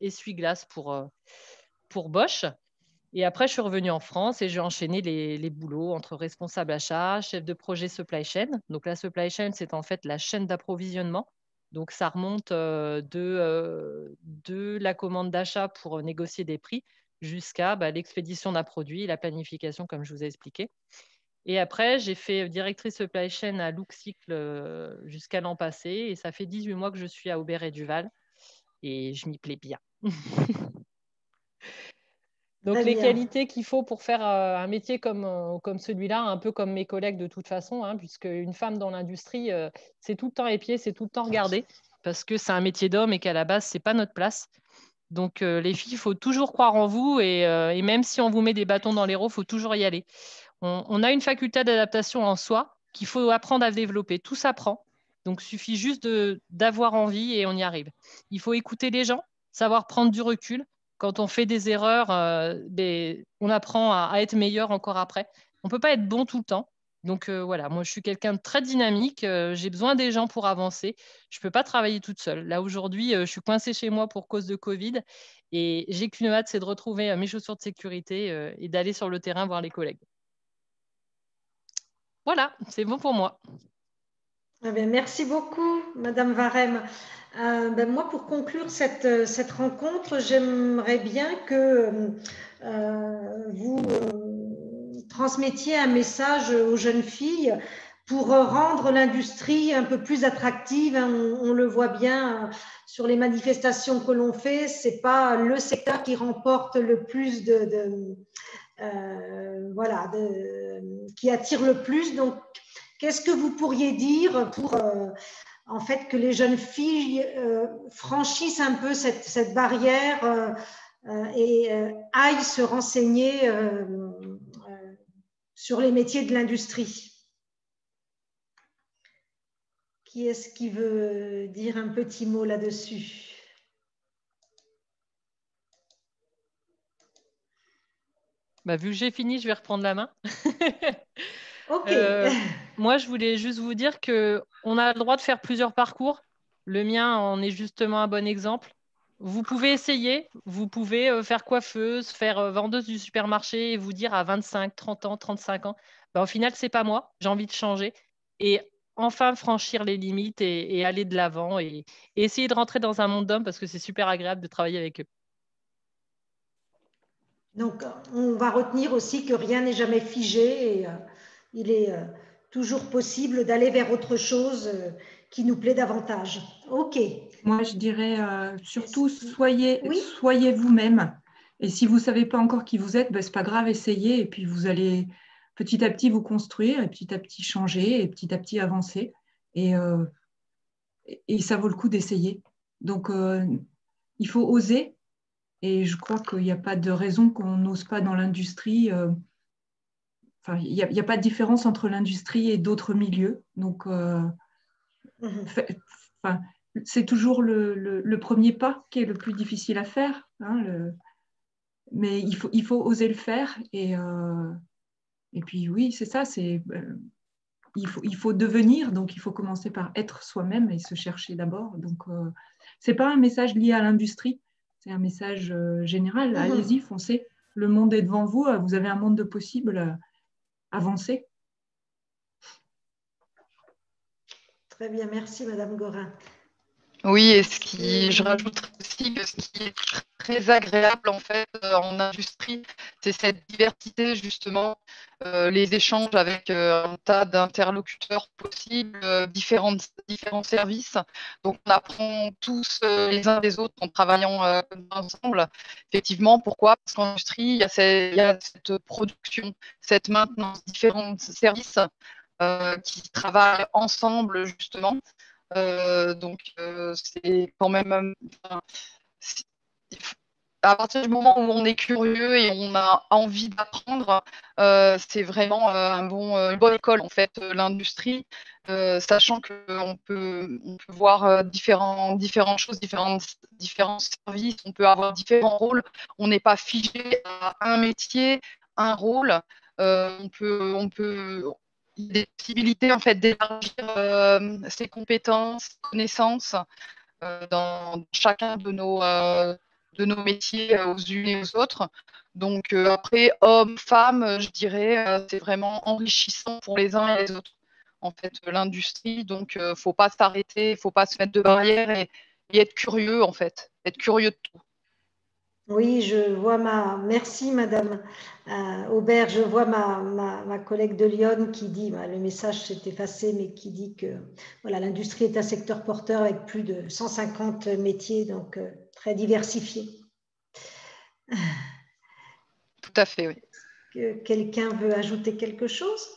essuie-glace pour Bosch. Et après, je suis revenue en France et j'ai enchaîné les boulots entre responsable achat, chef de projet supply chain. Donc, la supply chain, c'est en fait la chaîne d'approvisionnement. Donc, ça remonte de la commande d'achat pour négocier des prix jusqu'à l'expédition d'un produit, la planification, comme je vous ai expliqué. Et après, j'ai fait directrice supply chain à Luxcycle jusqu'à l'an passé. Et ça fait 18 mois que je suis à Aubert et Duval. Et je m'y plais bien. Donc, Très les bien. qualités qu'il faut pour faire un métier comme celui-là, un peu comme mes collègues de toute façon, hein, puisque une femme dans l'industrie, c'est tout le temps épier, c'est tout le temps regarder, parce que c'est un métier d'homme et qu'à la base, ce n'est pas notre place. Donc, les filles, il faut toujours croire en vous et même si on vous met des bâtons dans les roues, il faut toujours y aller. On a une faculté d'adaptation en soi qu'il faut apprendre à développer. Tout s'apprend. Donc, il suffit juste d'avoir envie et on y arrive. Il faut écouter les gens, savoir prendre du recul. Quand on fait des erreurs, on apprend à être meilleur encore après. On ne peut pas être bon tout le temps. Donc voilà, moi je suis quelqu'un de très dynamique. J'ai besoin des gens pour avancer. Je ne peux pas travailler toute seule. Là aujourd'hui, je suis coincée chez moi pour cause de Covid. Et j'ai qu'une hâte, c'est de retrouver mes chaussures de sécurité et d'aller sur le terrain voir les collègues. Voilà, c'est bon pour moi. Eh bien, merci beaucoup, Madame Varem. Moi, pour conclure cette rencontre, j'aimerais bien que vous transmettiez un message aux jeunes filles pour rendre l'industrie un peu plus attractive. On le voit bien sur les manifestations que l'on fait, c'est pas le secteur qui remporte le plus qui attire le plus. Donc, qu'est-ce que vous pourriez dire pour en fait que les jeunes filles franchissent un peu cette barrière et aillent se renseigner sur les métiers de l'industrie? Qui est-ce qui veut dire un petit mot là-dessus? Vu que j'ai fini, je vais reprendre la main. Ok. Moi, je voulais juste vous dire qu'on a le droit de faire plusieurs parcours. Le mien en est justement un bon exemple. Vous pouvez essayer, vous pouvez faire coiffeuse, faire vendeuse du supermarché et vous dire à 25, 30 ans, 35 ans, au final, c'est pas moi, j'ai envie de changer. Et enfin franchir les limites et aller de l'avant et essayer de rentrer dans un monde d'hommes parce que c'est super agréable de travailler avec eux. Donc, on va retenir aussi que rien n'est jamais figé et il est toujours possible d'aller vers autre chose qui nous plaît davantage. Ok. Moi, je dirais surtout Oui. soyez vous-même. Et si vous ne savez pas encore qui vous êtes, ce n'est pas grave, essayez. Et puis, vous allez petit à petit vous construire et petit à petit changer et petit à petit avancer. Et ça vaut le coup d'essayer. Donc, il faut oser. Et je crois qu'il n'y a pas de raison qu'on n'ose pas dans l'industrie. Il n'y a pas de différence entre l'industrie et d'autres milieux. Donc, c'est toujours le premier pas qui est le plus difficile à faire. Mais il faut oser le faire. Et puis, oui, c'est ça. Il faut devenir. Donc, il faut commencer par être soi-même et se chercher d'abord. Donc, ce n'est pas un message lié à l'industrie. C'est un message général. Allez-y, foncez. Le monde est devant vous. Vous avez un monde de possibles. Avancez. Très bien, merci Madame Gorin. Oui, et je rajouterais aussi que ce qui est très agréable en fait en industrie, c'est cette diversité justement, les échanges avec un tas d'interlocuteurs possibles, différents services. Donc on apprend tous les uns des autres en travaillant ensemble. Effectivement, pourquoi? Parce qu'en industrie, il y a cette production, cette maintenance, différents services qui travaillent ensemble justement. C'est quand même à partir du moment où on est curieux et on a envie d'apprendre, c'est vraiment une bonne école en fait, l'industrie, sachant qu'on peut voir différentes choses, différents services, on peut avoir différents rôles, on n'est pas figé à un métier, un rôle, on peut il y a des possibilités en fait d'élargir ses compétences, connaissances dans chacun de nos métiers aux unes et aux autres. Donc après, hommes, femmes, je dirais, c'est vraiment enrichissant pour les uns et les autres. En fait, l'industrie, donc faut pas s'arrêter, faut pas se mettre de barrières et être curieux en fait, être curieux de tout. Oui, je vois Merci, Madame Aubert. Je vois ma collègue de Lyon qui dit, le message s'est effacé, mais qui dit que voilà, l'industrie est un secteur porteur avec plus de 150 métiers, donc très diversifié. Tout à fait, oui. Que quelqu'un veut ajouter quelque chose?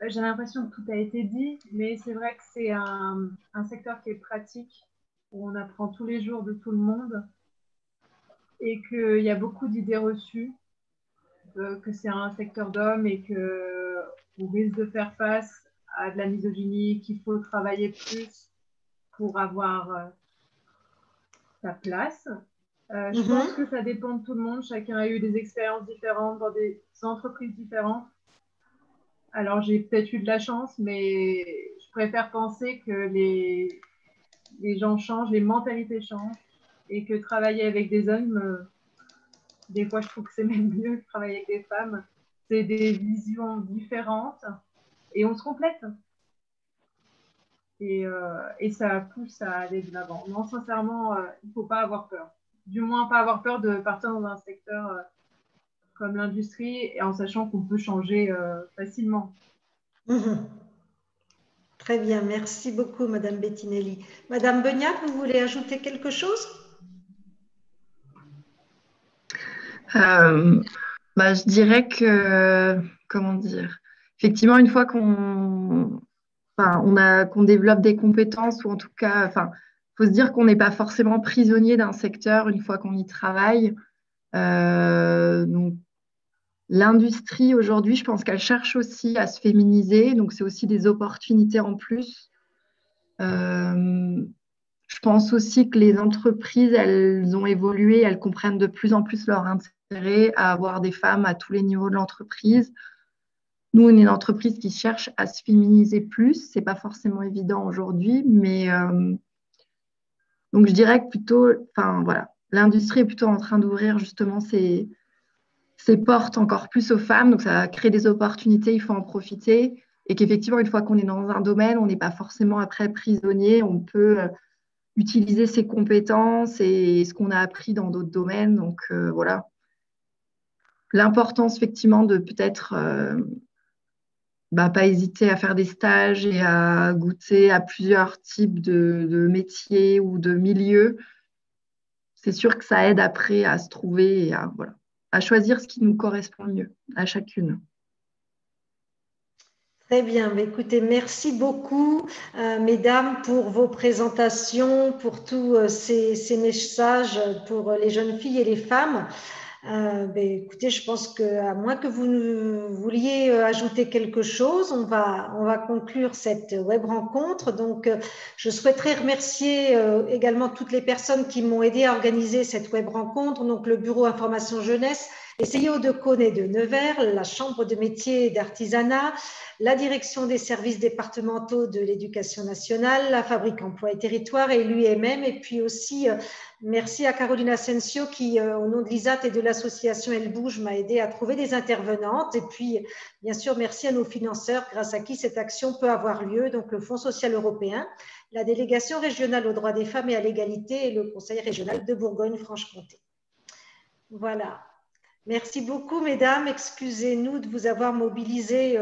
J'ai l'impression que tout a été dit, mais c'est vrai que c'est un secteur qui est pratique, où on apprend tous les jours de tout le monde et qu'il y a beaucoup d'idées reçues, que c'est un secteur d'hommes et qu'on risque de faire face à de la misogynie, qu'il faut travailler plus pour avoir sa place. Je pense que ça dépend de tout le monde. Chacun a eu des expériences différentes dans des entreprises différentes. Alors, j'ai peut-être eu de la chance, mais je préfère penser que les gens changent, les mentalités changent, et que travailler avec des hommes, des fois, je trouve que c'est même mieux que travailler avec des femmes. C'est des visions différentes, et on se complète. Et ça pousse à aller de l'avant. Non, sincèrement, il ne faut pas avoir peur. Du moins, pas avoir peur de partir dans un secteur comme l'industrie, et en sachant qu'on peut changer facilement. Très bien, merci beaucoup, Madame Bettinelli. Madame Beugnac, vous voulez ajouter quelque chose? Je dirais que, comment dire, effectivement, une fois qu'on développe des compétences, ou en tout cas, faut se dire qu'on n'est pas forcément prisonnier d'un secteur une fois qu'on y travaille. Donc, l'industrie aujourd'hui, je pense qu'elle cherche aussi à se féminiser, donc c'est aussi des opportunités en plus. Je pense aussi que les entreprises, elles ont évolué, elles comprennent de plus en plus leur intérêt à avoir des femmes à tous les niveaux de l'entreprise. Nous, on est une entreprise qui cherche à se féminiser plus. C'est pas forcément évident aujourd'hui, mais donc je dirais que plutôt, l'industrie est plutôt en train d'ouvrir justement ses portes encore plus aux femmes. Donc ça crée des opportunités, il faut en profiter. Et qu'effectivement, une fois qu'on est dans un domaine, on n'est pas forcément après prisonnier. On peut utiliser ses compétences et ce qu'on a appris dans d'autres domaines. Donc voilà. L'importance effectivement de peut-être pas hésiter à faire des stages et à goûter à plusieurs types de métiers ou de milieux. C'est sûr que ça aide après à se trouver et à choisir ce qui nous correspond le mieux à chacune. Très bien. Écoutez, merci beaucoup, mesdames, pour vos présentations, pour tous ces messages pour les jeunes filles et les femmes. Écoutez, je pense qu'à moins que vous vouliez ajouter quelque chose, on va conclure cette web rencontre. Donc, je souhaiterais remercier également toutes les personnes qui m'ont aidé à organiser cette web rencontre. Donc, le Bureau Information Jeunesse, les CIO de Cône et de Nevers, la Chambre de métiers et d'artisanat, la direction des services départementaux de l'éducation nationale, la Fabrique Emploi et Territoire et l'UMM, et puis aussi merci à Caroline Asensio qui, au nom de l'ISAT et de l'association Elle Bouge, m'a aidé à trouver des intervenantes. Et puis, bien sûr, merci à nos financeurs grâce à qui cette action peut avoir lieu, donc le Fonds social européen, la délégation régionale aux droits des femmes et à l'égalité et le Conseil régional de Bourgogne-Franche-Comté. Voilà. Merci beaucoup, mesdames. Excusez-nous de vous avoir mobilisé